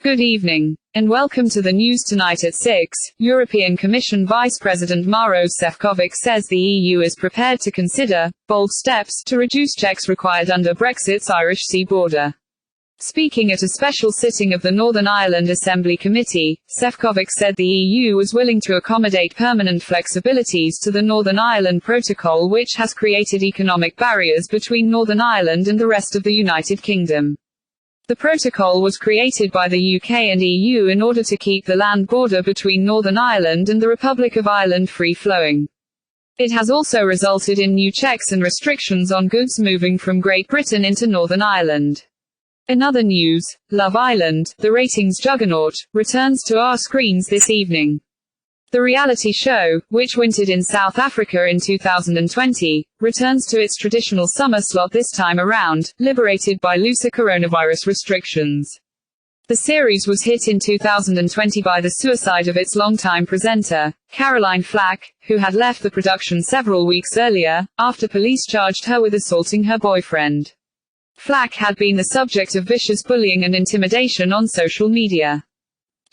Good evening, and welcome to the news tonight at 6. European Commission Vice President Maroš Šefčovič says the EU is prepared to consider bold steps to reduce checks required under Brexit's Irish Sea border. Speaking at a special sitting of the Northern Ireland Assembly Committee, Šefčovič said the EU was willing to accommodate permanent flexibilities to the Northern Ireland Protocol, which has created economic barriers between Northern Ireland and the rest of the United Kingdom. The protocol was created by the UK and EU in order to keep the land border between Northern Ireland and the Republic of Ireland free-flowing. It has also resulted in new checks and restrictions on goods moving from Great Britain into Northern Ireland. In other news, Love Island, the ratings juggernaut, returns to our screens this evening. The reality show, which wintered in South Africa in 2020, returns to its traditional summer slot this time around, liberated by looser coronavirus restrictions. The series was hit in 2020 by the suicide of its longtime presenter, Caroline Flack, who had left the production several weeks earlier, after police charged her with assaulting her boyfriend. Flack had been the subject of vicious bullying and intimidation on social media.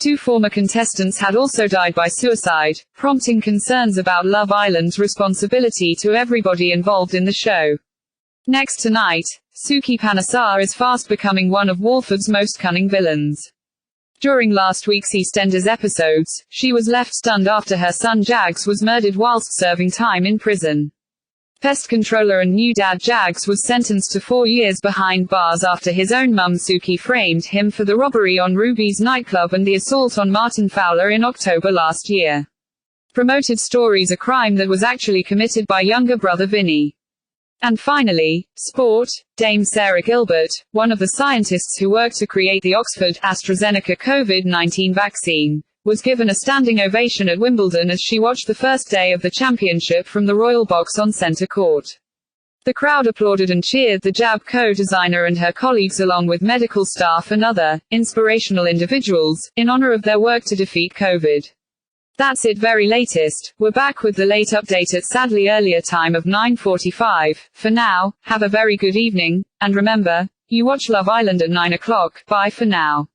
Two former contestants had also died by suicide, prompting concerns about Love Island's responsibility to everybody involved in the show. Next tonight, Suki Panesar is fast becoming one of Walford's most cunning villains. During last week's EastEnders episodes, she was left stunned after her son Jags was murdered whilst serving time in prison. Pest controller and new dad Jags was sentenced to 4 years behind bars after his own mum Suki framed him for the robbery on Ruby's nightclub and the assault on Martin Fowler in October last year. Promoted stories a crime that was actually committed by younger brother Vinny. And finally, sport, Dame Sarah Gilbert, one of the scientists who worked to create the Oxford-AstraZeneca COVID-19 vaccine, was given a standing ovation at Wimbledon as she watched the first day of the championship from the Royal Box on centre court. The crowd applauded and cheered the jab co-designer and her colleagues along with medical staff and other inspirational individuals in honor of their work to defeat COVID. That's it, very latest. We're back with the late update at sadly earlier time of 9:45. For now, have a very good evening, and remember, you watch Love Island at 9 o'clock. Bye for now.